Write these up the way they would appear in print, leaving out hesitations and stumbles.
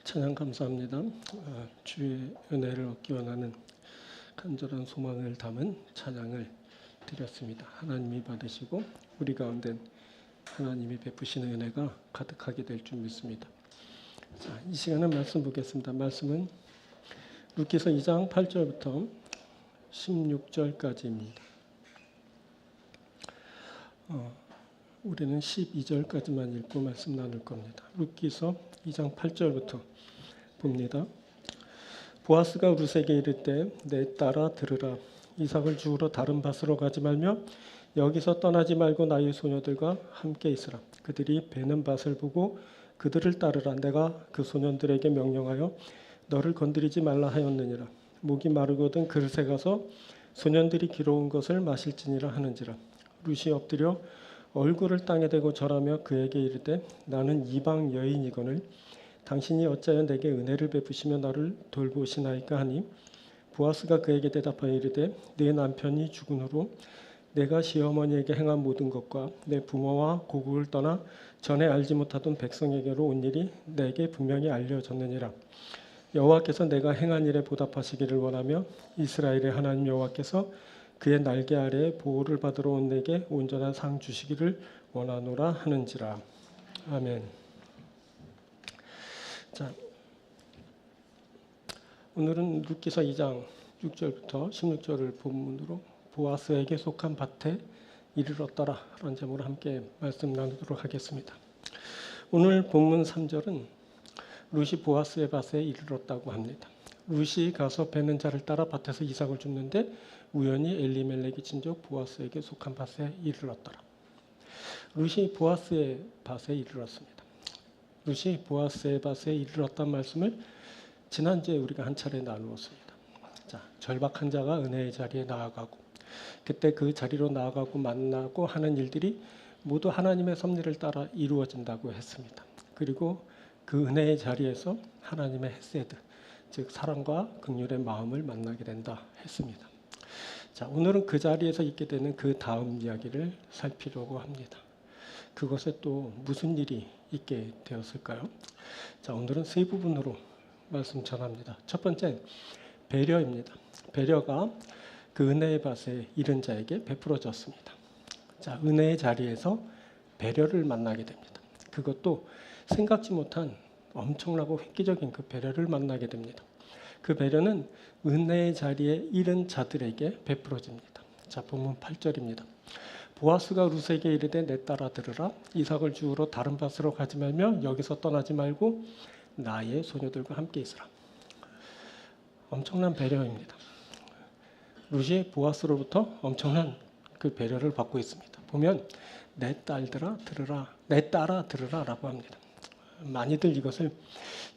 찬양 감사합니다. 주의 은혜를 얻기 원하는 간절한 소망을 담은 찬양을 드렸습니다. 하나님이 받으시고 우리 가운데 하나님이 베푸시는 은혜가 가득하게 될 줄 믿습니다. 자, 이 시간은 말씀 보겠습니다. 말씀은 루키서 2장 8절부터 16절까지입니다. 우리는 12절까지만 읽고 말씀 나눌 겁니다. 루키서 2장 8절부터 봅니다. 보아스가 룻에게 이르되 내 딸아 들으라. 이삭을 주우러 다른 밭으로 가지 말며 여기서 떠나지 말고 나의 소녀들과 함께 있으라. 그들이 베는 밭을 보고 그들을 따르라. 내가 그 소년들에게 명령하여 너를 건드리지 말라 하였느니라. 목이 마르거든 그릇에 가서 소년들이 기러운 것을 마실지니라 하는지라. 룻이 엎드려 얼굴을 땅에 대고 절하며 그에게 이르되 나는 이방 여인이거늘 당신이 어찌하여 내게 은혜를 베푸시며 나를 돌보시나이까 하니 보아스가 그에게 대답하여 이르되 네 남편이 죽은 후로 내가 시어머니에게 행한 모든 것과 내 부모와 고국을 떠나 전에 알지 못하던 백성에게로 온 일이 내게 분명히 알려졌느니라. 여호와께서 내가 행한 일에 보답하시기를 원하며 이스라엘의 하나님 여호와께서 그의 날개 아래에 보호를 받으러 온 내게 온전한 상 주시기를 원하노라 하는지라. 아멘. 자, 오늘은 루키서 2장 6절부터 16절을 본문으로 보아스에게 속한 밭에 이르렀더라 라는 제목으로 함께 말씀 나누도록 하겠습니다. 오늘 본문 3절은 룻이 보아스의 밭에 이르렀다고 합니다. 룻이 가서 베는 자를 따라 밭에서 이삭을 줍는데 우연히 엘리멜렉의 친족 보아스에게 속한 밭에 이르렀더라. 룻이 보아스의 밭에 이르렀습니다. 룻이 보아스의 밭에 이르렀단 말씀을 지난주에 우리가 한 차례 나누었습니다. 자, 절박한 자가 은혜의 자리에 나아가고 그때 그 자리로 나아가고 만나고 하는 일들이 모두 하나님의 섭리를 따라 이루어진다고 했습니다. 그리고 그 은혜의 자리에서 하나님의 헤세드, 즉 사랑과 긍휼의 마음을 만나게 된다 했습니다. 자, 오늘은 그 자리에서 있게 되는 그 다음 이야기를 살피려고 합니다. 그것에 또 무슨 일이 있게 되었을까요? 자, 오늘은 세 부분으로 말씀 전합니다. 첫 번째, 배려입니다. 배려가 그 은혜의 밭에 이른 자에게 베풀어졌습니다. 자, 은혜의 자리에서 배려를 만나게 됩니다. 그것도 생각지 못한 엄청나고 획기적인 그 배려를 만나게 됩니다. 그 배려는 은혜의 자리에 이른 자들에게 베풀어집니다. 자, 본문 8절입니다. 보아스가 룻에게 이르되 내 딸아 들으라. 이삭을 주우러 다른 밭으로 가지 말며 여기서 떠나지 말고 나의 소녀들과 함께 있으라. 엄청난 배려입니다. 룻이 보아스로부터 엄청난 그 배려를 받고 있습니다. 보면 내 딸들아 들으라, 내 딸아 들으라라고 합니다. 많이들 이것을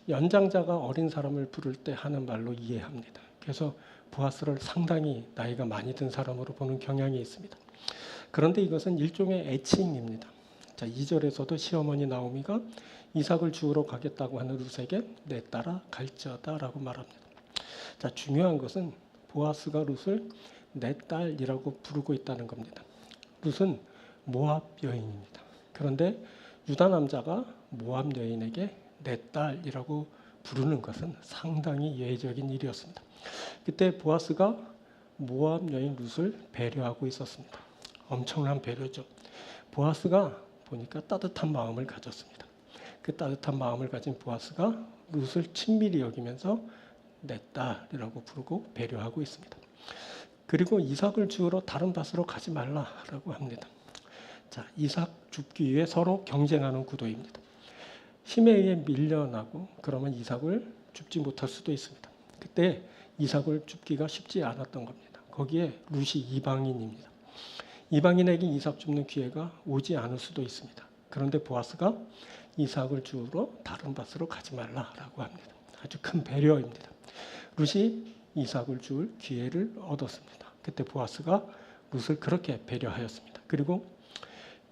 연장자가 어린 사람을 부를 때 하는 말로 이해합니다. 그래서 보아스를 상당히 나이가 많이 든 사람으로 보는 경향이 있습니다. 그런데 이것은 일종의 애칭입니다. 자, 2절에서도 시어머니 나오미가 이삭을 주우러 가겠다고 하는 룻에게 내 딸아 갈지어다라고 말합니다. 자, 중요한 것은 보아스가 룻을 내 딸이라고 부르고 있다는 겁니다. 룻은 모압 여인입니다. 그런데 유다 남자가 모압 여인에게 내 딸이라고 부르는 것은 상당히 예외적인 일이었습니다. 그때 보아스가 모압 여인 룻을 배려하고 있었습니다. 엄청난 배려죠. 보아스가 보니까 따뜻한 마음을 가졌습니다. 그 따뜻한 마음을 가진 보아스가 룻을 친밀히 여기면서 내 딸이라고 부르고 배려하고 있습니다. 그리고 이삭을 주우러 다른 밭으로 가지 말라라고 합니다. 자, 이삭 줍기 위해 서로 경쟁하는 구도입니다. 힘에 의해 밀려나고 그러면 이삭을 줍지 못할 수도 있습니다. 그때 이삭을 줍기가 쉽지 않았던 겁니다. 거기에 룻이 이방인입니다. 이방인에게 이삭 줍는 기회가 오지 않을 수도 있습니다. 그런데 보아스가 이삭을 주우러 다른 밭으로 가지 말라라고 합니다. 아주 큰 배려입니다. 룻이 이삭을 줄 기회를 얻었습니다. 그때 보아스가 룻을 그렇게 배려하였습니다. 그리고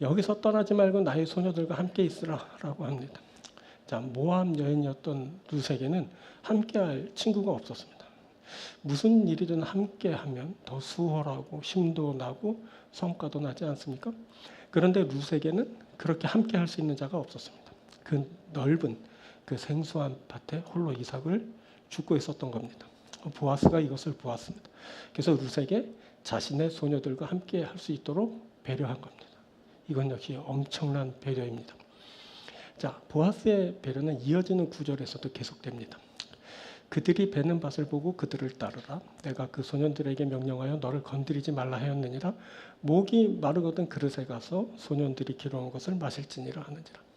여기서 떠나지 말고 나의 소녀들과 함께 있으라라고 합니다. 자, 모압 여인이었던 룻에게는 함께할 친구가 없었습니다. 무슨 일이든 함께하면 더 수월하고 힘도 나고 성과도 나지 않습니까? 그런데 룻에게는 그렇게 함께할 수 있는 자가 없었습니다. 그 넓은 그 생소한 밭에 홀로 이삭을 죽고 있었던 겁니다. 보아스가 이것을 보았습니다. 그래서 룻에게 자신의 소녀들과 함께 할 수 있도록 배려한 겁니다. 이건 역시 엄청난 배려입니다. 자, 보아스의 배려는 이어지는 구절에서도 계속됩니다. 그들이 베는 밭을 보고 그들을 따르라. 내가 그 소년들에게 명령하여 너를 건드리지 말라 하였느니라. 목이 마르거든 그릇에 가서 소년들이 기르는 것을 마실지니라 하느니라.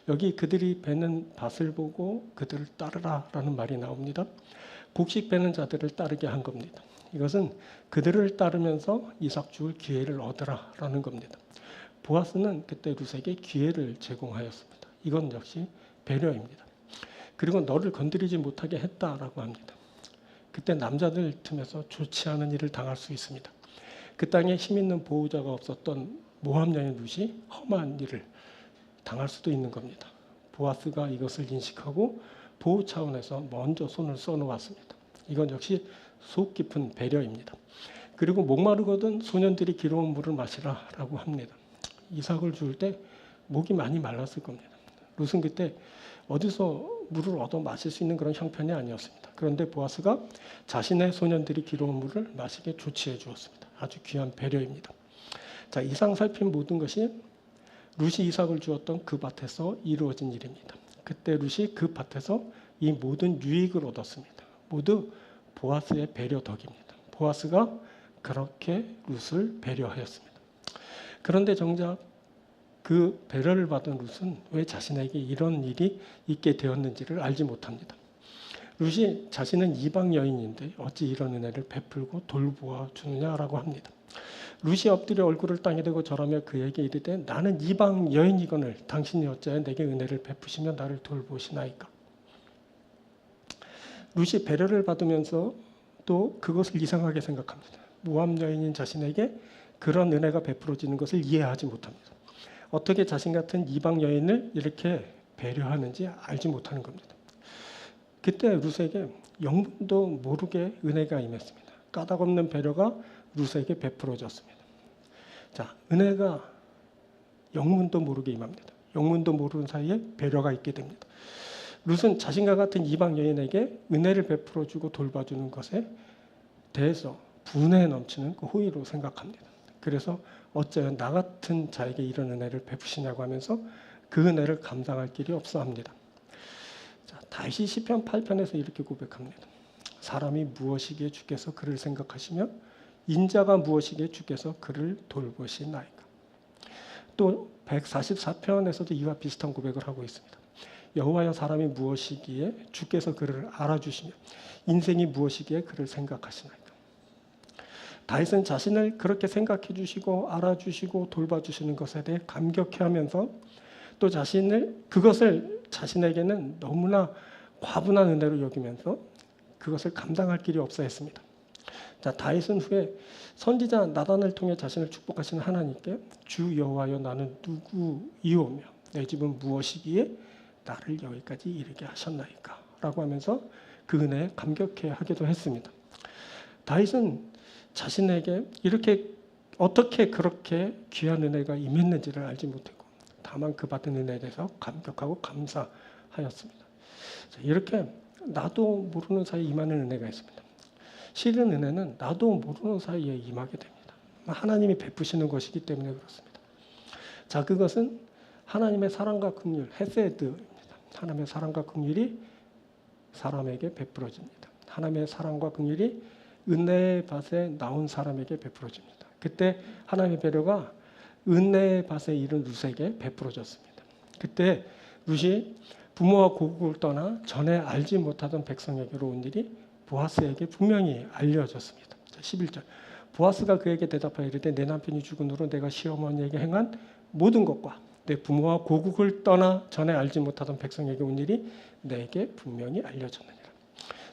여기 그들이 베는 밭을 보고 그들을 따르라 라는 말이 나옵니다. 곡식 베는 자들을 따르게 한 겁니다. 이것은 그들을 따르면서 이삭 죽을 기회를 얻으라 라는 겁니다. 보아스는 그때 룻에게 기회를 제공하였습니다. 이건 역시 배려입니다. 그리고 너를 건드리지 못하게 했다라고 합니다. 그때 남자들 틈에서 좋지 않은 일을 당할 수 있습니다. 그 땅에 힘 있는 보호자가 없었던 모압 여인 룻이 험한 일을 당할 수도 있는 겁니다. 보아스가 이것을 인식하고 보호 차원에서 먼저 손을 써놓았습니다. 이건 역시 속 깊은 배려입니다. 그리고 목마르거든 소년들이 기러운 물을 마시라라고 합니다. 이삭을 줄 때 목이 많이 말랐을 겁니다. 룻은 그때 어디서 물을 얻어 마실 수 있는 그런 형편이 아니었습니다. 그런데 보아스가 자신의 소년들이 기러운 물을 마시게 조치해 주었습니다. 아주 귀한 배려입니다. 자, 이상 살핀 모든 것이 룻이 이삭을 주었던 그 밭에서 이루어진 일입니다. 그때 룻이 그 밭에서 이 모든 유익을 얻었습니다. 모두 보아스의 배려 덕입니다. 보아스가 그렇게 룻을 배려하였습니다. 그런데 정작 그 배려를 받은 룻은 왜 자신에게 이런 일이 있게 되었는지를 알지 못합니다. 룻이 자신은 이방 여인인데 어찌 이런 은혜를 베풀고 돌보아 주느냐라고 합니다. 룻이 엎드려 얼굴을 땅에 대고 절하며 그에게 이르되 나는 이방 여인이거늘 당신이 어찌하여 내게 은혜를 베푸시며 나를 돌보시나이까. 룻이 배려를 받으면서 또 그것을 이상하게 생각합니다. 모압 여인인 자신에게 그런 은혜가 베풀어지는 것을 이해하지 못합니다. 어떻게 자신 같은 이방 여인을 이렇게 배려하는지 알지 못하는 겁니다. 그때 룻에게 영문도 모르게 은혜가 임했습니다. 까닭없는 배려가 룻에게 베풀어졌습니다. 자, 은혜가 영문도 모르게 임합니다. 영문도 모르는 사이에 배려가 있게 됩니다. 룻은 자신과 같은 이방 여인에게 은혜를 베풀어주고 돌봐주는 것에 대해서 분에 넘치는 그 호의로 생각합니다. 그래서 어쩌면 나 같은 자에게 이런 은혜를 베푸시냐고 하면서 그 은혜를 감당할 길이 없어 합니다. 자, 다시 시편 8편에서 이렇게 고백합니다. 사람이 무엇이기에 주께서 그를 생각하시며 인자가 무엇이기에 주께서 그를 돌보시나이까. 또 144편에서도 이와 비슷한 고백을 하고 있습니다. 여호와여 사람이 무엇이기에 주께서 그를 알아주시며 인생이 무엇이기에 그를 생각하시나이까. 다윗은 자신을 그렇게 생각해 주시고 알아주시고 돌봐주시는 것에 대해 감격해하면서 또 그것을 자신에게는 너무나 과분한 은혜로 여기면서 그것을 감당할 길이 없어 했습니다. 자, 다윗은 후에 선지자 나단을 통해 자신을 축복하시는 하나님께 주 여호와여 나는 누구이오며 내 집은 무엇이기에 나를 여기까지 이르게 하셨나이까 라고 하면서 그 은혜에 감격해하기도 했습니다. 다윗은 자신에게 어떻게 그렇게 귀한 은혜가 임했는지를 알지 못했고 다만 그 받은 은혜에 대해서 감격하고 감사하였습니다. 이렇게 나도 모르는 사이에 임하는 은혜가 있습니다. 실은 은혜는 나도 모르는 사이에 임하게 됩니다. 하나님이 베푸시는 것이기 때문에 그렇습니다. 자, 그것은 하나님의 사랑과 긍휼, 헤세드입니다. 하나님의 사랑과 긍휼이 사람에게 베풀어집니다. 하나님의 사랑과 긍휼이 은혜의 밭에 나온 사람에게 베풀어집니다. 그때 하나님의 배려가 은혜의 밭에 이른 룻에게 베풀어졌습니다. 그때 룻이 부모와 고국을 떠나 전에 알지 못하던 백성에게로 온 일이 보아스에게 분명히 알려졌습니다. 11절 보아스가 그에게 대답하여 이르되 내 남편이 죽은 후로 내가 시어머니에게 행한 모든 것과 내 부모와 고국을 떠나 전에 알지 못하던 백성에게 온 일이 내게 분명히 알려졌느니라.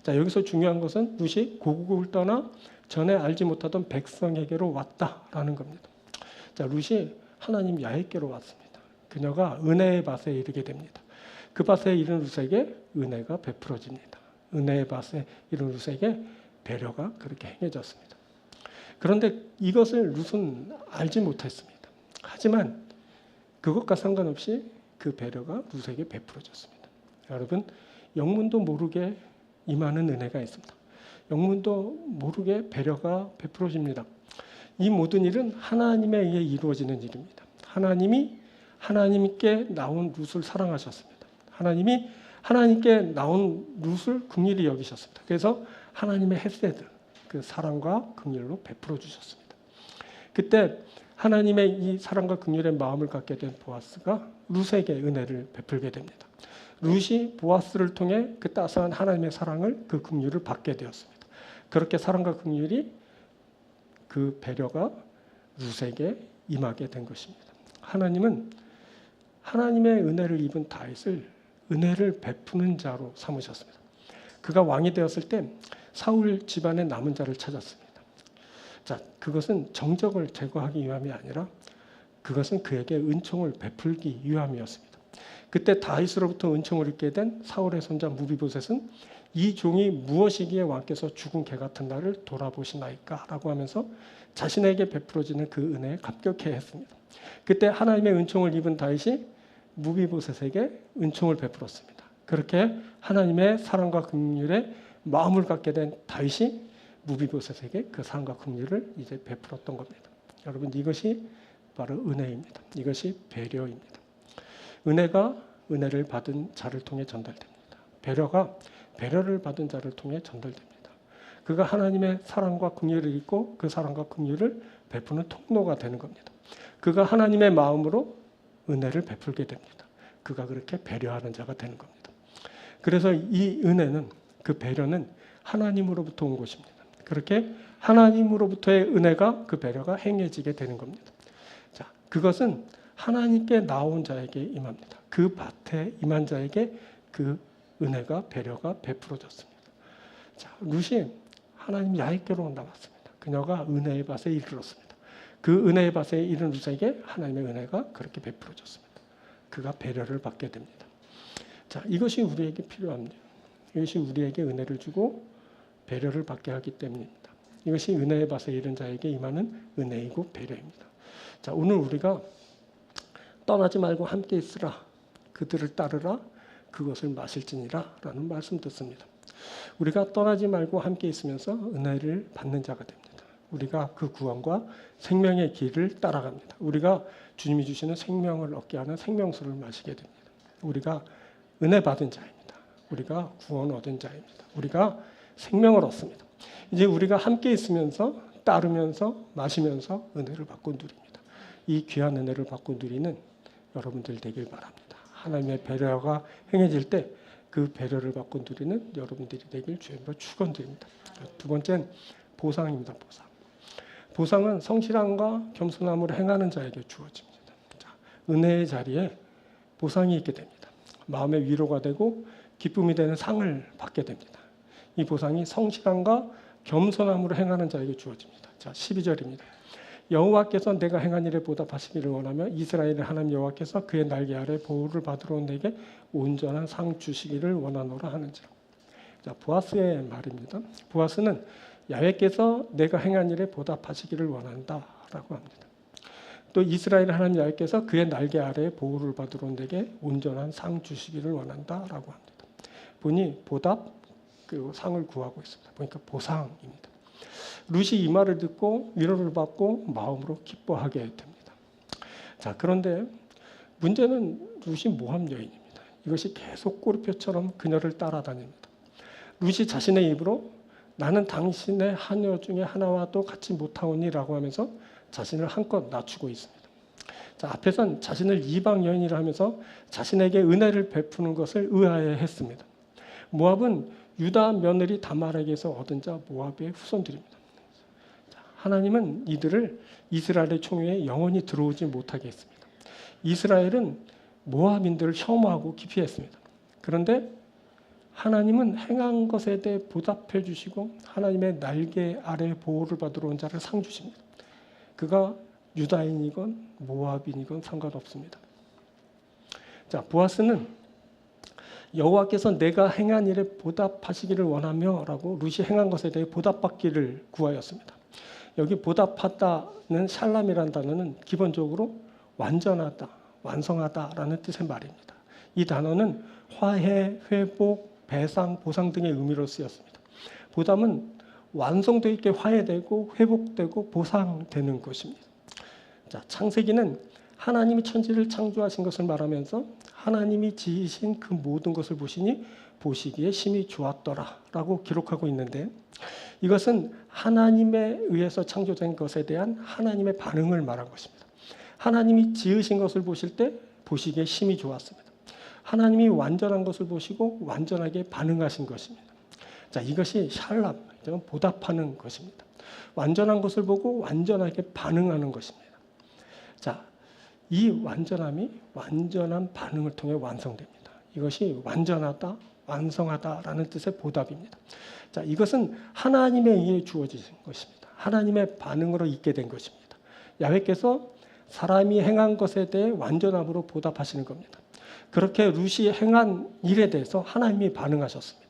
자, 여기서 중요한 것은 룻이 고국을 떠나 전에 알지 못하던 백성에게로 왔다라는 겁니다. 자, 룻이 하나님 야훼께로 왔습니다. 그녀가 은혜의 밭에 이르게 됩니다. 그 밭에 이른 룻에게 은혜가 베풀어집니다. 은혜의 밭에 이른 룻에게 배려가 그렇게 행해졌습니다. 그런데 이것을 룻은 알지 못했습니다. 하지만 그것과 상관없이 그 배려가 룻에게 베풀어졌습니다. 여러분, 영문도 모르게 임하는 은혜가 있습니다. 영문도 모르게 배려가 베풀어집니다. 이 모든 일은 하나님에 의해 이루어지는 일입니다. 하나님이 하나님께 나온 룻을 사랑하셨습니다. 하나님이 하나님께 나온 룻을 긍휼히 여기셨습니다. 그래서 하나님의 헤세드, 그 사랑과 긍휼로 베풀어 주셨습니다. 그때 하나님의 이 사랑과 긍휼의 마음을 갖게 된 보아스가 룻에게 은혜를 베풀게 됩니다. 룻이 보아스를 통해 그 따스한 하나님의 사랑을, 그 긍휼을 받게 되었습니다. 그렇게 사랑과 긍휼이, 그 배려가 룻에게 임하게 된 것입니다. 하나님은 하나님의 은혜를 입은 다윗을 은혜를 베푸는 자로 삼으셨습니다. 그가 왕이 되었을 때 사울 집안의 남은 자를 찾았습니다. 자, 그것은 정적을 제거하기 위함이 아니라 그것은 그에게 은총을 베풀기 위함이었습니다. 그때 다윗으로부터 은총을 입게 된 사울의 손자 무비보셋은 이 종이 무엇이기에 왕께서 죽은 개 같은 나를 돌아보시나이까? 라고 하면서 자신에게 베풀어지는 그 은혜에 감격해 했습니다. 그때 하나님의 은총을 입은 다윗이 무비보셋에게 은총을 베풀었습니다. 그렇게 하나님의 사랑과 긍휼에 마음을 갖게 된 다윗이 무비보셋에게 그 사랑과 긍휼을 이제 베풀었던 겁니다. 여러분, 이것이 바로 은혜입니다. 이것이 배려입니다. 은혜가 은혜를 받은 자를 통해 전달됩니다. 배려가 배려를 받은 자를 통해 전달됩니다. 그가 하나님의 사랑과 긍휼을 입고 그 사랑과 긍휼을 베푸는 통로가 되는 겁니다. 그가 하나님의 마음으로 은혜를 베풀게 됩니다. 그가 그렇게 배려하는 자가 되는 겁니다. 그래서 이 은혜는, 그 배려는 하나님으로부터 온 것입니다. 그렇게 하나님으로부터의 은혜가, 그 배려가 행해지게 되는 겁니다. 자, 그것은 하나님께 나온 자에게 임합니다. 그 밭에 임한 자에게 그 은혜가, 배려가 베풀어졌습니다. 자, 룻이 하나님 야훼께로 나왔습니다. 그녀가 은혜의 밭에 이르렀습니다. 그 은혜의 밭에 이른 룻에게 하나님의 은혜가 그렇게 베풀어졌습니다. 그가 배려를 받게 됩니다. 자, 이것이 우리에게 필요합니다. 이것이 우리에게 은혜를 주고 배려를 받게 하기 때문입니다. 이것이 은혜의 밭에 이른 자에게 임하는 은혜이고 배려입니다. 자, 오늘 우리가 떠나지 말고 함께 있으라, 그들을 따르라, 그것을 마실지니라 라는 말씀 듣습니다. 우리가 떠나지 말고 함께 있으면서 은혜를 받는 자가 됩니다. 우리가 그 구원과 생명의 길을 따라갑니다. 우리가 주님이 주시는 생명을 얻게 하는 생명수를 마시게 됩니다. 우리가 은혜 받은 자입니다. 우리가 구원 얻은 자입니다. 우리가 생명을 얻습니다. 이제 우리가 함께 있으면서 따르면서 마시면서 은혜를 받고 누립니다. 이 귀한 은혜를 받고 누리는 여러분들 되길 바랍니다. 하나님의 배려가 행해질 때 그 배려를 받고 누리는 여러분들이 되길 주님으로 축원드립니다. 두 번째는 보상입니다. 보상. 보상은 성실함과 겸손함으로 행하는 자에게 주어집니다. 자, 은혜의 자리에 보상이 있게 됩니다. 마음의 위로가 되고 기쁨이 되는 상을 받게 됩니다. 이 보상이 성실함과 겸손함으로 행하는 자에게 주어집니다. 자, 12절입니다. 여호와께서 내가 행한 일에 보답하시기를 원하며 이스라엘의 하나님 여호와께서 그의 날개 아래 보호를 받으러 온 내게 온전한 상 주시기를 원하노라 하는지라. 자, 보아스의 말입니다. 보아스는 야훼께서 내가 행한 일에 보답하시기를 원한다라고 합니다. 또 이스라엘 하나님 야훼께서 그의 날개 아래 보호를 받으러 온 내게 온전한 상 주시기를 원한다라고 합니다. 보니 보답 그리고 상을 구하고 있습니다. 보니까 보상입니다. 룻이 이 말을 듣고 위로를 받고 마음으로 기뻐하게 됩니다. 자, 그런데 문제는 룻이 모함 여인입니다. 이것이 계속 꼬리표처럼 그녀를 따라다닙니다. 룻이 자신의 입으로 나는 당신의 하녀 중에 하나와도 같이 못하오니라고 하면서 자신을 한껏 낮추고 있습니다. 자, 앞에선 자신을 이방 여인이라 하면서 자신에게 은혜를 베푸는 것을 의아해했습니다. 모압은 유다 며느리 다말에게서 얻은 자 모압의 후손들입니다. 하나님은 이들을 이스라엘의 총회에 영원히 들어오지 못하게 했습니다. 이스라엘은 모압인들을 혐오하고 기피했습니다. 그런데 하나님은 행한 것에 대해 보답해 주시고 하나님의 날개 아래 보호를 받으러 온 자를 상 주십니다. 그가 유다인이건 모압인이건 상관없습니다. 자, 보아스는 여호와께서 내가 행한 일에 보답하시기를 원하며 라고 룻이 행한 것에 대해 보답받기를 구하였습니다. 여기 보답하다는 샬람이라는 단어는 기본적으로 완전하다, 완성하다라는 뜻의 말입니다. 이 단어는 화해, 회복, 배상, 보상 등의 의미로 쓰였습니다. 보담은 완성도 있게 화해되고 회복되고 보상되는 것입니다. 자, 창세기는 하나님이 천지를 창조하신 것을 말하면서 하나님이 지으신 그 모든 것을 보시니 보시기에 심히 좋았더라라고 기록하고 있는데, 이것은 하나님에 의해서 창조된 것에 대한 하나님의 반응을 말한 것입니다. 하나님이 지으신 것을 보실 때 보시기에 심히 좋았습니다. 하나님이 완전한 것을 보시고 완전하게 반응하신 것입니다. 자, 이것이 샬람, 보답하는 것입니다. 완전한 것을 보고 완전하게 반응하는 것입니다. 자, 이 완전함이 완전한 반응을 통해 완성됩니다. 이것이 완전하다, 완성하다라는 뜻의 보답입니다. 자, 이것은 하나님에 의해 주어진 것입니다. 하나님의 반응으로 있게 된 것입니다. 야훼께서 사람이 행한 것에 대해 완전함으로 보답하시는 겁니다. 그렇게 룻이 행한 일에 대해서 하나님이 반응하셨습니다.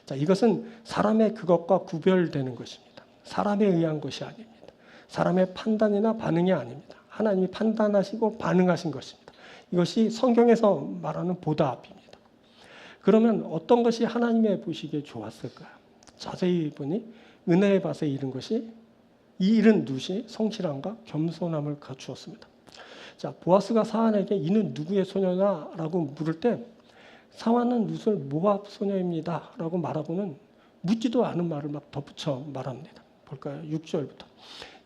자, 이것은 사람의 그것과 구별되는 것입니다. 사람에 의한 것이 아닙니다. 사람의 판단이나 반응이 아닙니다. 하나님이 판단하시고 반응하신 것입니다. 이것이 성경에서 말하는 보답입니다. 그러면 어떤 것이 하나님의 보시기에 좋았을까요? 자세히 보니 은혜의 밭에 이른 것이, 이 이른 룻이 성실함과 겸손함을 갖추었습니다. 자, 보아스가 사안에게 이는 누구의 소녀냐라고 물을 때 사안은 룻을 모압 소녀입니다 라고 말하고는 묻지도 않은 말을 막 덧붙여 말합니다. 볼까요? 6절부터.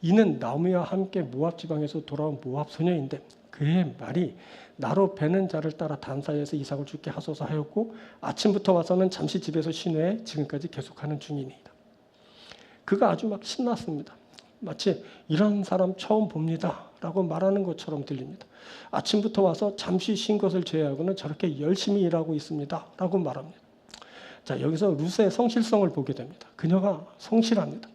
이는 나오미와 함께 모압 지방에서 돌아온 모압 소녀인데 그의 말이 나로 베는 자를 따라 단사에서 이삭을 죽게 하소서 하였고 아침부터 와서는 잠시 집에서 쉰 후에 지금까지 계속하는 중이니이다. 그가 아주 막 신났습니다. 마치 이런 사람 처음 봅니다 라고 말하는 것처럼 들립니다. 아침부터 와서 잠시 쉰 것을 제외하고는 저렇게 열심히 일하고 있습니다 라고 말합니다. 자, 여기서 룻의 성실성을 보게 됩니다. 그녀가 성실합니다.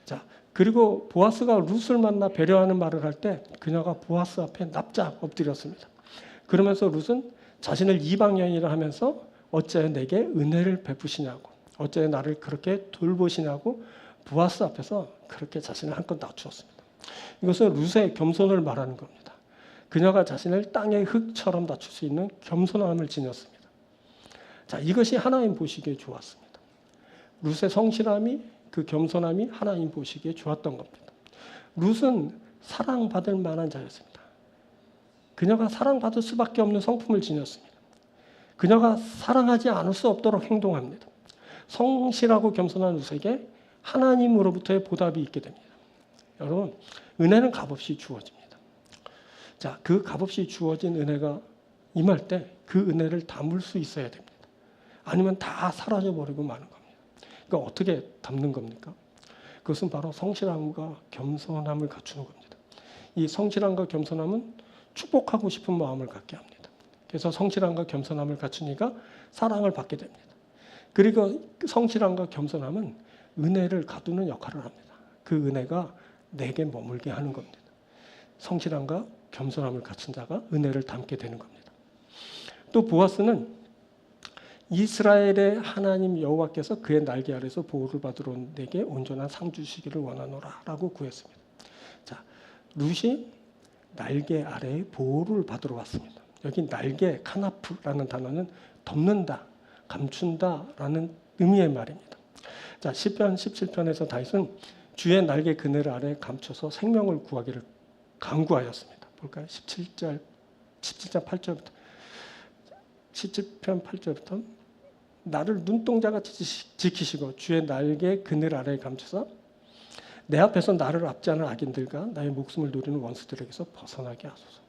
자, 그리고 보아스가 룻을 만나 배려하는 말을 할 때 그녀가 보아스 앞에 납작 엎드렸습니다. 그러면서 룻은 자신을 이방 여인이라 하면서 어찌하여 내게 은혜를 베푸시냐고, 어찌하여 나를 그렇게 돌보시냐고 보아스 앞에서 그렇게 자신을 한껏 낮추었습니다. 이것은 룻의 겸손을 말하는 겁니다. 그녀가 자신을 땅의 흙처럼 낮출 수 있는 겸손함을 지녔습니다. 자, 이것이 하나님 보시기에 좋았습니다. 룻의 성실함이, 그 겸손함이 하나님 보시기에 좋았던 겁니다. 룻은 사랑받을 만한 자였습니다. 그녀가 사랑받을 수밖에 없는 성품을 지녔습니다. 그녀가 사랑하지 않을 수 없도록 행동합니다. 성실하고 겸손한 룻에게 하나님으로부터의 보답이 있게 됩니다. 여러분, 은혜는 값없이 주어집니다. 자, 그 값없이 주어진 은혜가 임할 때 그 은혜를 담을 수 있어야 됩니다. 아니면 다 사라져버리고 마는 겁니다. 그러니까 어떻게 담는 겁니까? 그것은 바로 성실함과 겸손함을 갖추는 겁니다. 이 성실함과 겸손함은 축복하고 싶은 마음을 갖게 합니다. 그래서 성실함과 겸손함을 갖추니까 사랑을 받게 됩니다. 그리고 성실함과 겸손함은 은혜를 가두는 역할을 합니다. 그 은혜가 내게 머물게 하는 겁니다. 성실함과 겸손함을 갖춘 자가 은혜를 담게 되는 겁니다. 또 보아스는 이스라엘의 하나님 여호와께서 그의 날개 아래서 보호를 받으러 온 내게 온전한 상 주시기를 원하노라 라고 구했습니다. 자, 룻이 날개 아래에 보호를 받으러 왔습니다. 여기 날개, 카나프라는 단어는 덮는다, 감춘다라는 의미의 말입니다. 자, 시편 17편에서 다윗은 주의 날개 그늘 아래 감춰서 생명을 구하기를 간구하였습니다. 볼까요? 17장 8절부터 17편 8절부터 나를 눈동자같이 지키시고 주의 날개 그늘 아래에 감춰서 내 앞에서 나를 압제하는 악인들과 나의 목숨을 노리는 원수들에게서 벗어나게 하소서.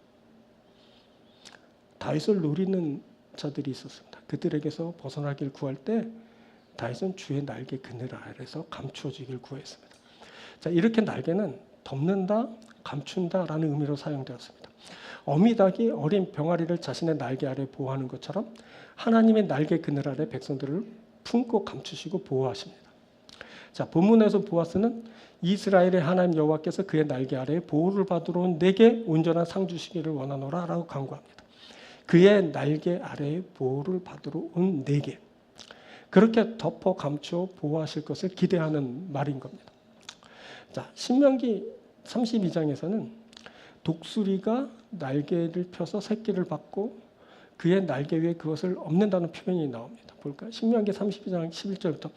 다윗을 노리는 자들이 있었습니다. 그들에게서 벗어나길 구할 때 다윗은 주의 날개 그늘 아래에서 감추어지길 구했습니다. 자, 이렇게 날개는 덮는다, 감춘다라는 의미로 사용되었습니다. 어미닭이 어린 병아리를 자신의 날개 아래 보호하는 것처럼 하나님의 날개 그늘 아래 백성들을 품고 감추시고 보호하십니다. 자, 본문에서 보아스는 이스라엘의 하나님 여호와께서 그의 날개 아래에 보호를 받으러 온 내게 온전한 상 주시기를 원하노라 라고 간구합니다. 그의 날개 아래에 보호를 받으러 온 내게, 그렇게 덮어 감추어 보호하실 것을 기대하는 말인 겁니다. 자, 신명기 32장에서는 독수리가 날개를 펴서 새끼를 받고 그의 날개 위에 그것을 엎는다는 표현이 나옵니다. 볼까요? 신명기 32장 11절부터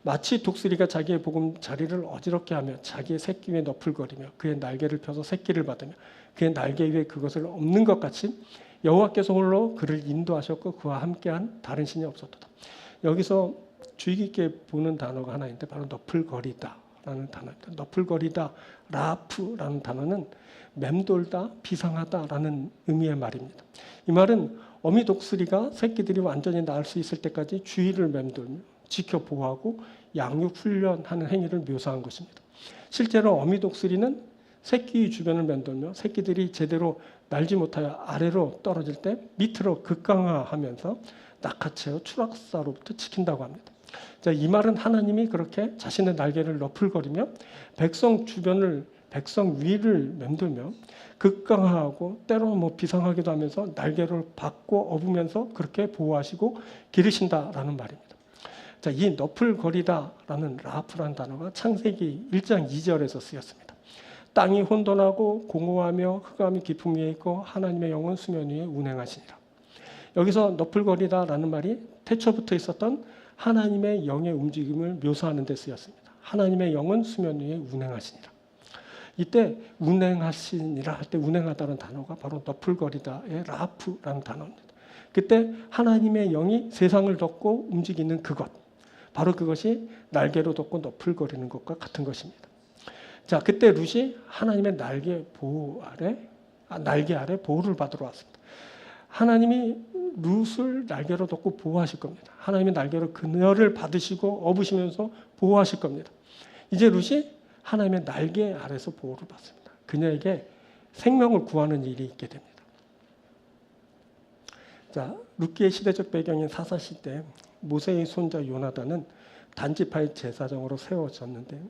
마치 독수리가 자기의 보금자리를 어지럽게 하며 자기의 새끼 위에 너풀거리며 그의 날개를 펴서 새끼를 받으며 그의 날개 위에 그것을 엎는 것 같이 여호와께서 홀로 그를 인도하셨고 그와 함께한 다른 신이 없었도다. 여기서 주의 깊게 보는 단어가 하나 있는데 바로 너풀거리다라는 단어입니다. 너풀거리다, 라프라는 단어는 맴돌다, 비상하다라는 의미의 말입니다. 이 말은 어미 독수리가 새끼들이 완전히 낳을 수 있을 때까지 주위를 맴돌며 지켜 보호하고 양육 훈련하는 행위를 묘사한 것입니다. 실제로 어미 독수리는 새끼 주변을 맴돌며 새끼들이 제대로 날지 못하여 아래로 떨어질 때 밑으로 극강화하면서 낚아채어 추락사로부터 지킨다고 합니다. 자, 이 말은 하나님이 그렇게 자신의 날개를 너풀거리며 백성 위를 맴돌며 극강하고 때로는 비상하기도 하면서 날개를 받고 업으면서 그렇게 보호하시고 기르신다라는 말입니다. 자, 이 너풀거리다라는 라프라는 단어가 창세기 1장 2절에서 쓰였습니다. 땅이 혼돈하고 공허하며 흑암이 깊음 위에 있고 하나님의 영은 수면 위에 운행하시니라. 여기서 너풀거리다라는 말이 태초부터 있었던 하나님의 영의 움직임을 묘사하는 데 쓰였습니다. 하나님의 영은 수면 위에 운행하시니라. 이때 운행하시니라 할 때 운행하다는 단어가 바로 너풀거리다의 라프라는 단어입니다. 그때 하나님의 영이 세상을 덮고 움직이는 그것, 바로 그것이 날개로 덮고 너풀거리는 것과 같은 것입니다. 자, 그때 룻이 하나님의 날개 아래 보호를 받으러 왔습니다. 하나님이 룻을 날개로 덮고 보호하실 겁니다. 하나님의 날개로 그녀를 받으시고 업으시면서 보호하실 겁니다. 이제 룻이 하나님의 날개 아래서 보호를 받습니다. 그녀에게 생명을 구하는 일이 있게 됩니다. 자, 룻기의 시대적 배경인 사사시대 모세의 손자 요나단은 단지파의 제사장으로 세워졌는데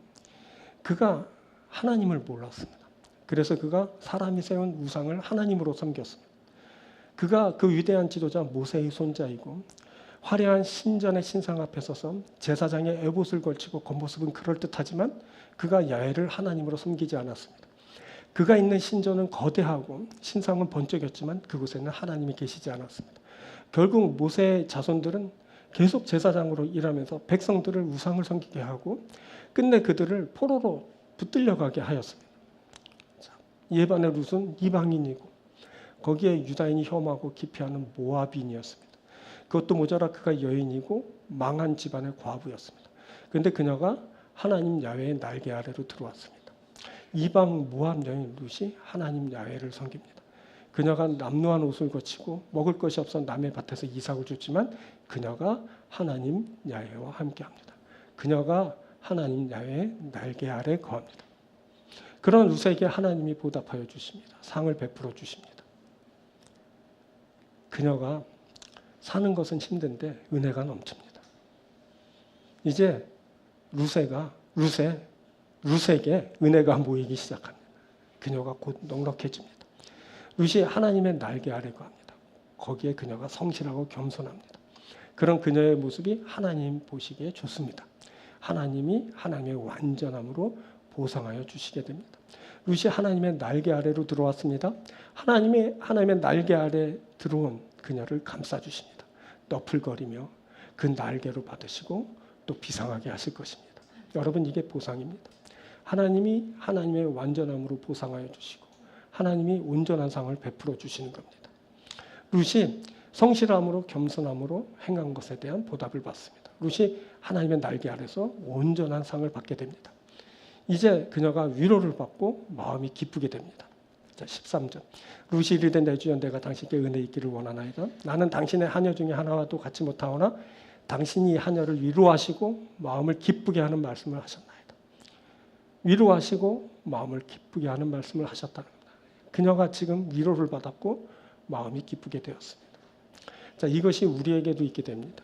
그가 하나님을 몰랐습니다. 그래서 그가 사람이 세운 우상을 하나님으로 섬겼습니다. 그가 그 위대한 지도자 모세의 손자이고 화려한 신전의 신상 앞에 서서 제사장의 에봇을 걸치고 겉모습은 그럴듯하지만 그가 야훼를 하나님으로 섬기지 않았습니다. 그가 있는 신전은 거대하고 신상은 번쩍였지만 그곳에는 하나님이 계시지 않았습니다. 결국 모세의 자손들은 계속 제사장으로 일하면서 백성들을 우상을 섬기게 하고 끝내 그들을 포로로 붙들려가게 하였습니다. 이에 반해 룻은 이방인이고 거기에 유다인이 혐오하고 기피하는 모압인이었습니다. 그것도 모자라 그가 여인이고 망한 집안의 과부였습니다. 그런데 그녀가 하나님 야훼의 날개 아래로 들어왔습니다. 이방 모압 여인 룻이 하나님 야훼를 섬깁니다. 그녀가 남루한 옷을 거치고 먹을 것이 없어 남의 밭에서 이삭을 줬지만 그녀가 하나님 야훼와 함께합니다. 그녀가 하나님 야훼의 날개 아래 거합니다. 그런 룻에게 하나님이 보답하여 주십니다. 상을 베풀어 주십니다. 그녀가 사는 것은 힘든데 은혜가 넘칩니다. 이제 룻에게 은혜가 모이기 시작합니다. 그녀가 곧 넉넉해집니다. 룻이 하나님의 날개 아래 거합니다. 거기에 그녀가 성실하고 겸손합니다. 그런 그녀의 모습이 하나님 보시기에 좋습니다. 하나님이 하나님의 완전함으로 보상하여 주시게 됩니다. 룻이 하나님의 날개 아래로 들어왔습니다. 하나님의 날개 아래 들어온 그녀를 감싸주십니다. 너풀거리며 그 날개로 받으시고 또 비상하게 하실 것입니다. 여러분, 이게 보상입니다. 하나님이 하나님의 완전함으로 보상하여 주시고 하나님이 온전한 상을 베풀어 주시는 겁니다. 룻이 성실함으로 겸손함으로 행한 것에 대한 보답을 받습니다. 룻이 하나님의 날개 아래서 온전한 상을 받게 됩니다. 이제 그녀가 위로를 받고 마음이 기쁘게 됩니다. 자, 13절. 룻이 이르되 내 주여 내가 당신께 은혜 있기를 원하나이다. 나는 당신의 하녀 중에 하나와도 같이 못하오나 당신이 하녀를 위로하시고 마음을 기쁘게 하는 말씀을 하셨나이다. 위로하시고 마음을 기쁘게 하는 말씀을 하셨다는 겁니다. 그녀가 지금 위로를 받았고 마음이 기쁘게 되었습니다. 자, 이것이 우리에게도 있게 됩니다.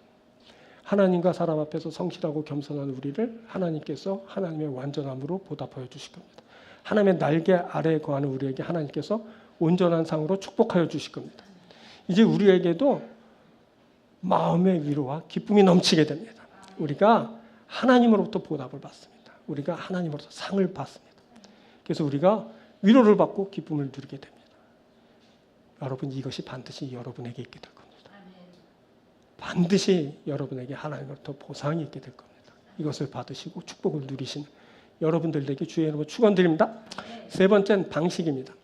하나님과 사람 앞에서 성실하고 겸손한 우리를 하나님께서 하나님의 완전함으로 보답하여 주실 겁니다. 하나님의 날개 아래에 거하는 우리에게 하나님께서 온전한 상으로 축복하여 주실 겁니다. 이제 우리에게도 마음의 위로와 기쁨이 넘치게 됩니다. 우리가 하나님으로부터 보답을 받습니다. 우리가 하나님으로부터 상을 받습니다. 그래서 우리가 위로를 받고 기쁨을 누리게 됩니다. 여러분, 이것이 반드시 여러분에게 있게 될 겁니다. 반드시 여러분에게 하나님으로부터 보상이 있게 될 겁니다. 이것을 받으시고 축복을 누리시는 여러분들에게 주의 이름으로 축원드립니다. 세 번째는 방식입니다.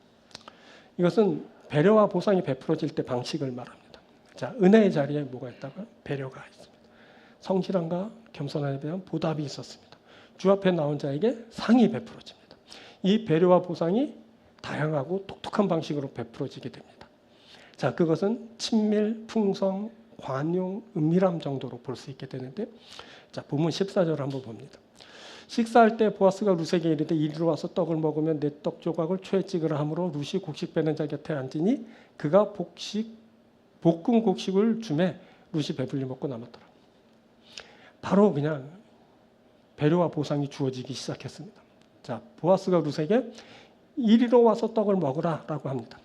이것은 배려와 보상이 베풀어질 때 방식을 말합니다. 자, 은혜의 자리에 뭐가 있다고요? 배려가 있습니다. 성실함과 겸손함에 대한 보답이 있었습니다. 주 앞에 나온 자에게 상이 베풀어집니다. 이 배려와 보상이 다양하고 독특한 방식으로 베풀어지게 됩니다. 자, 그것은 친밀, 풍성, 관용, 은밀함 정도로 볼 수 있게 되는데, 자, 본문 14절 한번 봅니다. 식사할 때 보아스가 룻에게 이르되 이리로 와서 떡을 먹으면 내 떡 조각을 초에 찍으라 하므로 룻이 곡식 빼는 자 곁에 앉으니 그가 볶은 곡식을 주매 룻이 배불리 먹고 남았더라. 바로 그냥 배려와 보상이 주어지기 시작했습니다. 자, 보아스가 룻에게 이리로 와서 떡을 먹으라라고 합니다.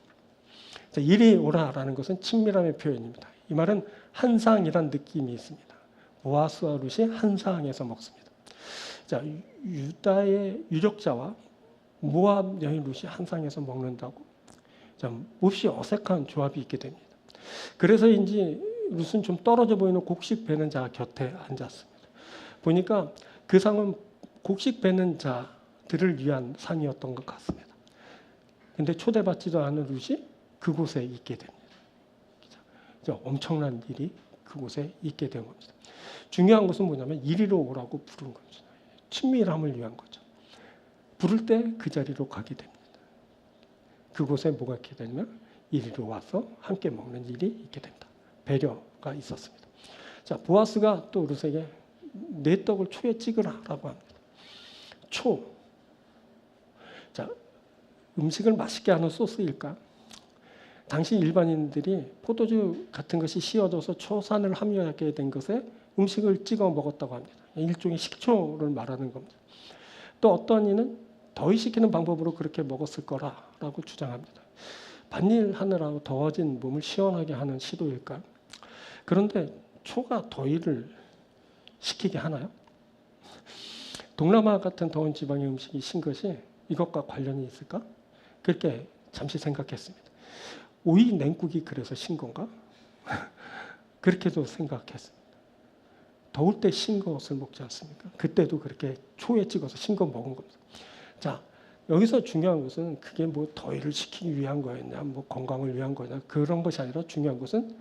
자, 이리 오라라는 것은 친밀함의 표현입니다. 이 말은 한 상이란 느낌이 있습니다. 보아스와 룻이 한 상에서 먹습니다. 자, 유다의 유력자와 모압 여인 룻이 한 상에서 먹는다고, 자, 몹시 어색한 조합이 있게 됩니다. 그래서인지 룻은 좀 떨어져 보이는 곡식 베는 자 곁에 앉았습니다. 보니까 그 상은 곡식 베는 자들을 위한 상이었던 것 같습니다. 근데 초대받지도 않은 룻이 그곳에 있게 됩니다. 엄청난 일이 그곳에 있게 된 겁니다. 중요한 것은 뭐냐면 이리로 오라고 부른 겁니다. 친밀함을 위한 거죠. 부를 때 그 자리로 가게 됩니다. 그곳에 뭐가 있게 되냐면 이리로 와서 함께 먹는 일이 있게 됩니다. 배려가 있었습니다. 자, 보아스가 또 룻에게 내 떡을 초에 찍으라라고 합니다. 초. 자, 음식을 맛있게 하는 소스일까? 당시 일반인들이 포도주 같은 것이 씌워져서 초산을 함유하게 된 것에 음식을 찍어 먹었다고 합니다. 일종의 식초를 말하는 겁니다. 또 어떤 이는 더위시키는 방법으로 그렇게 먹었을 거라고 주장합니다. 밭일 하느라고 더워진 몸을 시원하게 하는 시도일까요? 그런데 초가 더위를 식히게 하나요? 동남아 같은 더운 지방의 음식이 신 것이 이것과 관련이 있을까? 그렇게 잠시 생각했습니다. 오이 냉국이 그래서 신 건가? 그렇게도 생각했습니다. 더울 때 신 것을 먹지 않습니까? 그때도 그렇게 초에 찍어서 신 거 먹은 겁니다. 자, 여기서 중요한 것은 그게 뭐 더위를 식히기 위한 거였냐, 뭐 건강을 위한 거냐, 그런 것이 아니라 중요한 것은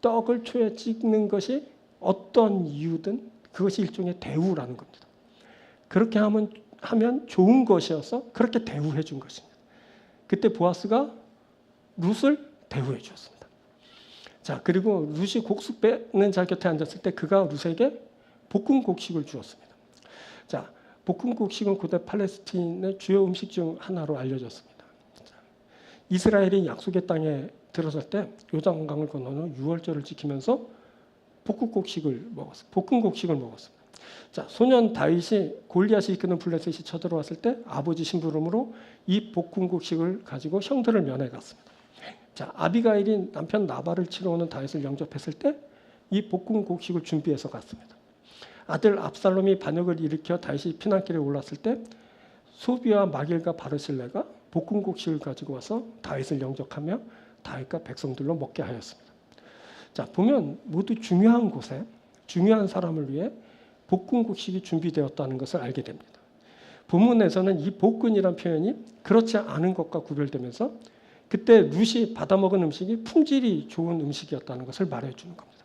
떡을 초에 찍는 것이 어떤 이유든 그것이 일종의 대우라는 겁니다. 그렇게 하면 좋은 것이어서 그렇게 대우해 준 것입니다. 그때 보아스가 룻을 대우해 주었습니다. 자, 그리고 룻이 곡식 빼는 자 곁에 앉았을 때 그가 룻에게 볶은 곡식을 주었습니다. 자, 볶은 곡식은 고대 팔레스틴의 주요 음식 중 하나로 알려졌습니다. 자, 이스라엘이 약속의 땅에 들어설 때 요단강을 건너는 유월절을 지키면서 볶은 곡식을 먹었습니다. 자, 소년 다윗이 골리앗이 이끄는 블레셋이 쳐들어왔을 때 아버지 심부름으로 이 볶은 곡식을 가지고 형들을 면회 갔습니다. 자, 아비가일이 남편 나발을 치러 오는 다윗을 영접했을 때 이 볶은 곡식을 준비해서 갔습니다. 아들 압살롬이 반역을 일으켜 다윗이 피난길에 올랐을 때 소비와 마길과 바르실레가 볶은 곡식을 가지고 와서 다윗을 영접하며 다윗과 백성들로 먹게 하였습니다. 자, 보면 모두 중요한 곳에 중요한 사람을 위해 볶은 곡식이 준비되었다는 것을 알게 됩니다. 본문에서는 이 볶은이란 표현이 그렇지 않은 것과 구별되면서 그때 룻이 받아먹은 음식이 품질이 좋은 음식이었다는 것을 말해주는 겁니다.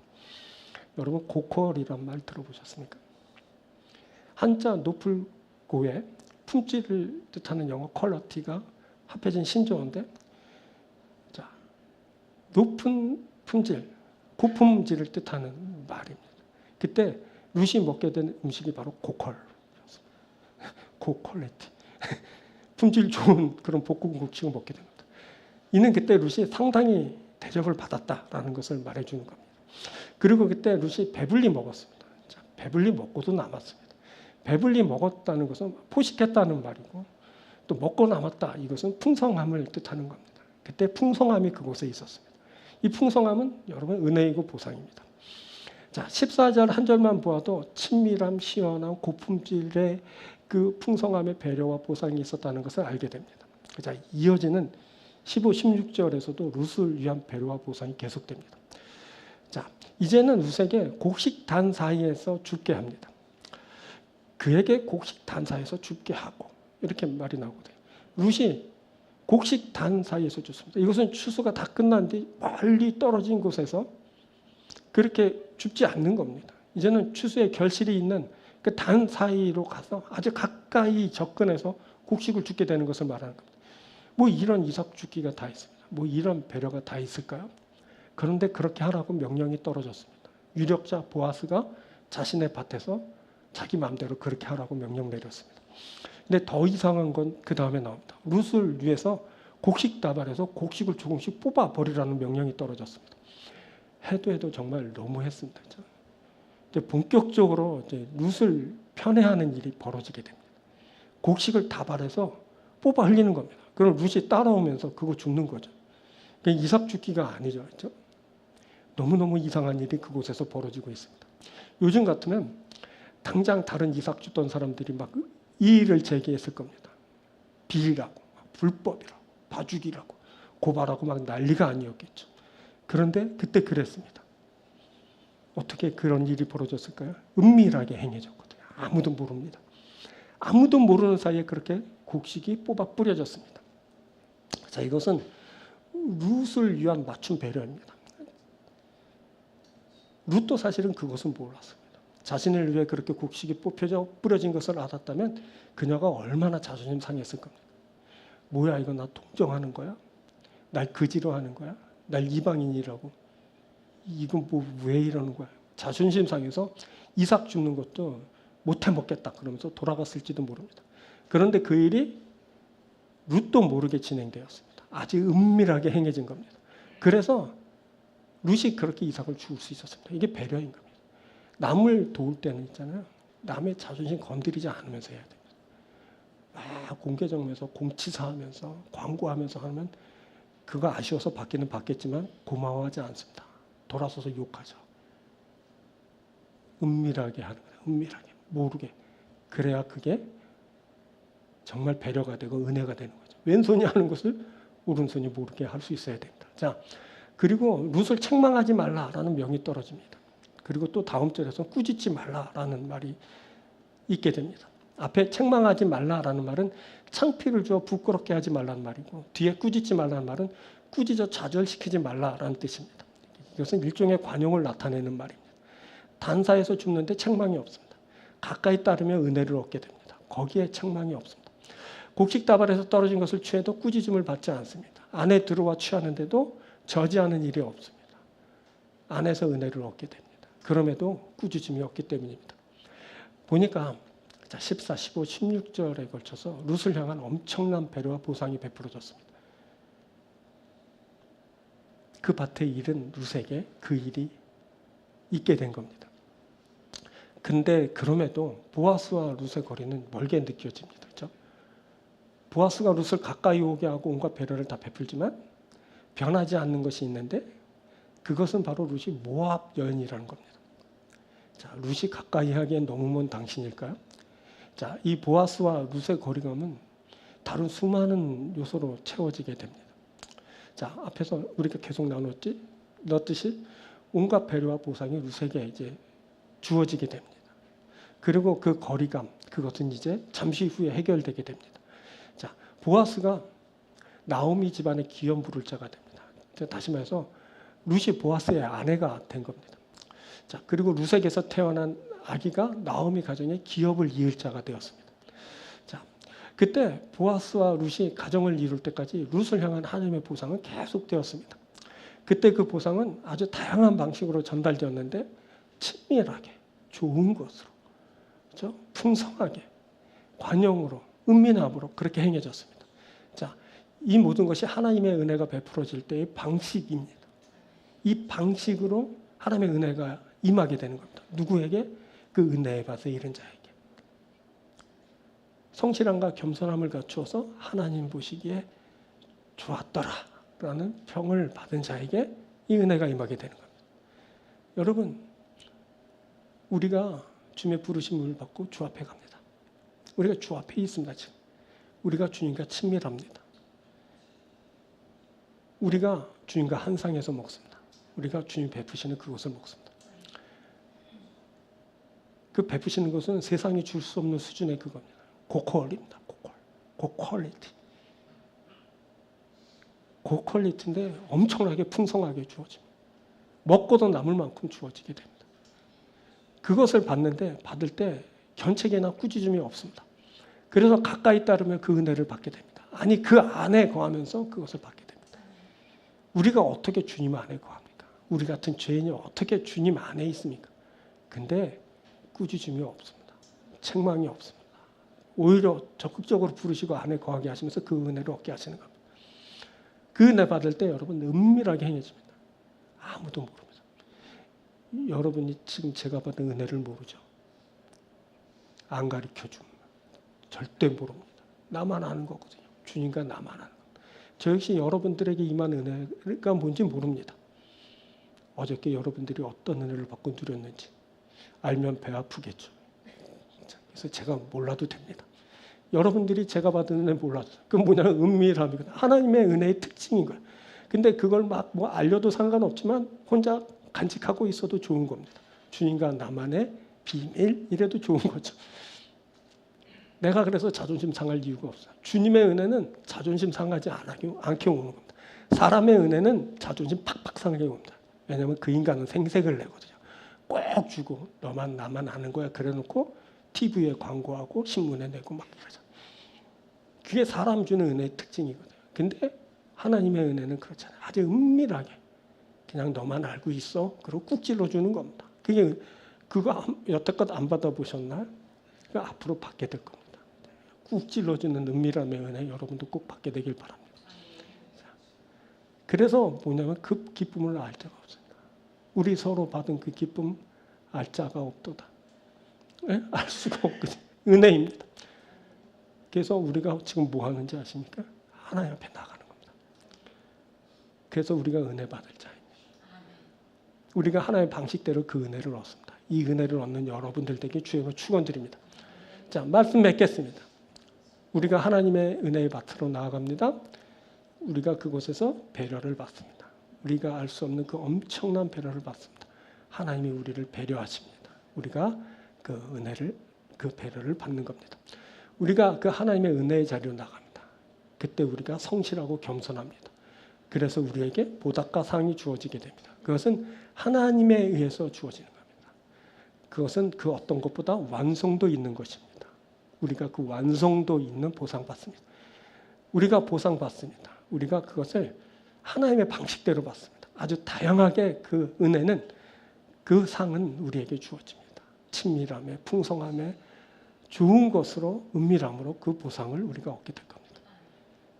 여러분, 고퀄이란 말 들어보셨습니까? 한자 높을 고에 품질을 뜻하는 영어 퀄리티가 합해진 신조어인데, 자, 높은 품질, 고품질을 뜻하는 말입니다. 그때 룻이 먹게 된 음식이 바로 고퀄이었습니다. 고퀄리티. 품질 좋은 그런 볶음 곡식을 먹게 됩니다. 이는 그때 룻이 상당히 대접을 받았다라는 것을 말해주는 겁니다. 그리고 그때 룻이 배불리 먹었습니다. 자, 배불리 먹고도 남았습니다. 배불리 먹었다는 것은 포식했다는 말이고, 또 먹고 남았다, 이것은 풍성함을 뜻하는 겁니다. 그때 풍성함이 그곳에 있었습니다. 이 풍성함은 여러분 은혜이고 보상입니다. 자, 14절 한 절만 보아도 친밀함, 시원함, 고품질의 그 풍성함의 배려와 보상이 있었다는 것을 알게 됩니다. 자, 이어지는 15, 16절에서도 룻을 위한 배려와 보상이 계속됩니다. 자, 이제는 룻에게 곡식단 사이에서 죽게 합니다. 그에게 곡식단 사이에서 죽게 하고 이렇게 말이 나오거든요. 룻이 곡식단 사이에서 죽습니다. 이것은 추수가 다 끝난 뒤 멀리 떨어진 곳에서 그렇게 죽지 않는 겁니다. 이제는 추수의 결실이 있는 그 단 사이로 가서 아주 가까이 접근해서 곡식을 죽게 되는 것을 말하는 겁니다. 뭐 이런 이삭 죽기가 다 있습니다. 뭐 이런 배려가 다 있을까요? 그런데 그렇게 하라고 명령이 떨어졌습니다. 유력자 보아스가 자신의 밭에서 자기 마음대로 그렇게 하라고 명령 내렸습니다. 근데 더 이상한 건 그 다음에 나옵니다. 룻을 위해서 곡식 다발에서 곡식을 조금씩 뽑아버리라는 명령이 떨어졌습니다. 해도 정말 너무했습니다. 이제 본격적으로 이제 룻을 편애하는 일이 벌어지게 됩니다. 곡식을 다발해서 뽑아 흘리는 겁니다. 그럼 룻이 따라오면서 그거 죽는 거죠. 이삭 죽기가 아니죠. 그렇죠? 너무너무 이상한 일이 그곳에서 벌어지고 있습니다. 요즘 같으면 당장 다른 이삭 죽던 사람들이 막 이의를 제기했을 겁니다. 비리라고, 불법이라고, 봐주기라고, 고발하고 막 난리가 아니었겠죠. 그런데 그때 그랬습니다. 어떻게 그런 일이 벌어졌을까요? 은밀하게 행해졌거든요. 아무도 모릅니다. 아무도 모르는 사이에 그렇게 곡식이 뽑아 뿌려졌습니다. 자, 이것은 룻을 위한 맞춤 배려입니다. 룻도 사실은 그것은 몰랐습니다. 자신을 위해 그렇게 곡식이 뽑혀져 뿌려진 것을 알았다면 그녀가 얼마나 자존심 상했을 겁니까? 뭐야, 이거 나 동정하는 거야? 날 그지로 하는 거야? 날 이방인이라고? 이건 뭐 왜 이러는 거야? 자존심 상해서 이삭 죽는 것도 못해 먹겠다 그러면서 돌아갔을지도 모릅니다. 그런데 그 일이 룻도 모르게 진행되었습니다. 아주 은밀하게 행해진 겁니다. 그래서 룻이 그렇게 이삭을 죽을 수 있었습니다. 이게 배려인 겁니다. 남을 도울 때는 있잖아요. 남의 자존심 건드리지 않으면서 해야 됩니다. 막 공개정에서 공치사하면서 광고하면서 하면 그거 아쉬워서 받기는 받겠지만 고마워하지 않습니다. 돌아서서 욕하죠. 은밀하게 하는 거예요. 은밀하게. 모르게. 그래야 그게 정말 배려가 되고 은혜가 되는 거죠. 왼손이 하는 것을 오른손이 모르게 할 수 있어야 됩니다. 자, 그리고 룻을 책망하지 말라라는 명이 떨어집니다. 그리고 또 다음 절에서 꾸짖지 말라라는 말이 있게 됩니다. 앞에 책망하지 말라라는 말은 창피를 주어 부끄럽게 하지 말라는 말이고 뒤에 꾸짖지 말라는 말은 꾸짖어 좌절시키지 말라라는 뜻입니다. 이것은 일종의 관용을 나타내는 말입니다. 단사에서 죽는데 책망이 없습니다. 가까이 따르면 은혜를 얻게 됩니다. 거기에 책망이 없습니다. 곡식 다발에서 떨어진 것을 취해도 꾸짖음을 받지 않습니다. 안에 들어와 취하는데도 저지하는 일이 없습니다. 안에서 은혜를 얻게 됩니다. 그럼에도 꾸짖음이 없기 때문입니다. 보니까 14, 15, 16절에 걸쳐서 룻을 향한 엄청난 배려와 보상이 베풀어졌습니다. 그 밭의 일은 룻에게 그 일이 있게 된 겁니다. 근데 그럼에도 보아스와 룻의 거리는 멀게 느껴집니다. 그렇죠? 보아스가 룻을 가까이 오게 하고 온갖 배려를 다 베풀지만 변하지 않는 것이 있는데 그것은 바로 룻이 모압 여인이라는 겁니다. 자, 룻이 가까이 하기엔 너무 먼 당신일까요? 자, 이 보아스와 룻의 거리감은 다른 수많은 요소로 채워지게 됩니다. 자, 앞에서 우리가 계속 넣었듯이 온갖 배려와 보상이 룻에게 이제 주어지게 됩니다. 그리고 그 거리감, 그것은 이제 잠시 후에 해결되게 됩니다. 자, 보아스가 나오미 집안의 기업 부를 자가 됩니다. 다시 말해서 룻이 보아스의 아내가 된 겁니다. 자, 그리고 룻에게서 태어난 아기가 나오미 가정의 기업을 이을 자가 되었습니다. 자, 그때 보아스와 룻이 가정을 이룰 때까지 룻을 향한 하나님의 보상은 계속되었습니다. 그때 그 보상은 아주 다양한 방식으로 전달되었는데 친밀하게, 좋은 것으로, 그렇죠? 풍성하게, 관용으로, 은밀함으로 그렇게 행해졌습니다. 자, 이 모든 것이 하나님의 은혜가 베풀어질 때의 방식입니다. 이 방식으로 하나님의 은혜가 임하게 되는 겁니다. 누구에게? 그 은혜에 받아 이른 자에게. 성실함과 겸손함을 갖추어서 하나님 보시기에 좋았더라 라는 평을 받은 자에게 이 은혜가 임하게 되는 겁니다. 여러분, 우리가 주님의 부르심을 받고 주 앞에 갑니다. 우리가 주 앞에 있습니다. 지금. 우리가 주님과 친밀합니다. 우리가 주님과 한 상에서 먹습니다. 우리가 주님 베푸시는 그것을 먹습니다. 그 베푸시는 것은 세상이 줄 수 없는 수준의 그겁니다. 고퀄입니다. 고퀄리티. 고퀄리티인데 엄청나게 풍성하게 주어집니다. 먹고도 남을 만큼 주어지게 됩니다. 그것을 받을 때 견책이나 꾸짖음이 없습니다. 그래서 가까이 따르면 그 은혜를 받게 됩니다. 아니 그 안에 거하면서 그것을 받게 됩니다. 우리가 어떻게 주님 안에 거합니까? 우리 같은 죄인이 어떻게 주님 안에 있습니까? 근데 꾸짖음이 없습니다. 책망이 없습니다. 오히려 적극적으로 부르시고 안에 거하게 하시면서 그 은혜를 얻게 하시는 겁니다. 그 은혜 받을 때 여러분 은밀하게 행해집니다. 아무도 모릅니다. 여러분이 지금 제가 받은 은혜를 모르죠. 안 가르쳐줍니다. 절대 모릅니다. 나만 아는 거거든요. 주님과 나만 아는 것. 저 역시 여러분들에게 임한 은혜가 뭔지 모릅니다. 어저께 여러분들이 어떤 은혜를 받고 누렸는지 알면 배 아프겠죠. 그래서 제가 몰라도 됩니다. 여러분들이 제가 받은 은혜 몰라도 그건 뭐냐면 은밀함이거든요. 하나님의 은혜의 특징인 거예요. 근데 그걸 막 뭐 알려도 상관없지만 혼자 간직하고 있어도 좋은 겁니다. 주님과 나만의 비밀 이래도 좋은 거죠. 내가 그래서 자존심 상할 이유가 없어요. 주님의 은혜는 자존심 상하지 않게 오는 겁니다. 사람의 은혜는 자존심 팍팍 상하게 옵니다. 왜냐하면 그 인간은 생색을 내거든요. 꼭 주고 너만 나만 아는 거야 그래놓고 TV에 광고하고 신문에 내고 막 그러죠. 그게 사람 주는 은혜의 특징이거든요. 근데 하나님의 은혜는 그렇잖아요. 아주 은밀하게 그냥 너만 알고 있어. 그리고 꾹 찔러주는 겁니다. 그거 여태껏 안 받아보셨나요? 그거 앞으로 받게 될 겁니다. 꾹 찔러주는 은밀함의 은혜 여러분도 꼭 받게 되길 바랍니다. 그래서 뭐냐면 그 기쁨을 알 자가 없습니다. 우리 서로 받은 그 기쁨 알 자가 없도다. 네? 알 수가 없거든요. 은혜입니다. 그래서 우리가 지금 뭐 하는지 아십니까? 하나님 앞에 나가는 겁니다. 그래서 우리가 은혜 받을 자입니다. 우리가 하나님의 방식대로 그 은혜를 얻습니다. 이 은혜를 얻는 여러분들에게 주님을 축원드립니다. 자, 말씀 맺겠습니다. 우리가 하나님의 은혜의 밭으로 나아갑니다. 우리가 그곳에서 배려를 받습니다. 우리가 알 수 없는 그 엄청난 배려를 받습니다. 하나님이 우리를 배려하십니다. 우리가 그 은혜를, 그 배려를 받는 겁니다. 우리가 그 하나님의 은혜의 자리로 나갑니다. 그때 우리가 성실하고 겸손합니다. 그래서 우리에게 보답과 상이 주어지게 됩니다. 그것은 하나님에 의해서 주어지는 겁니다. 그것은 그 어떤 것보다 완성도 있는 것입니다. 우리가 그 완성도 있는 보상받습니다. 우리가 보상받습니다. 우리가 그것을 하나님의 방식대로 받습니다. 아주 다양하게 그 은혜는 그 상은 우리에게 주어집니다. 친밀함에 풍성함에 좋은 것으로 은밀함으로 그 보상을 우리가 얻게 될 겁니다.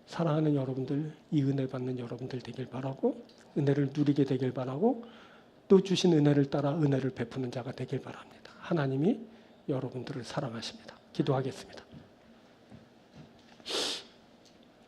사랑하는 여러분들, 이 은혜 받는 여러분들 되길 바라고 은혜를 누리게 되길 바라고 또 주신 은혜를 따라 은혜를 베푸는 자가 되길 바랍니다. 하나님이 여러분들을 사랑하십니다. 기도하겠습니다.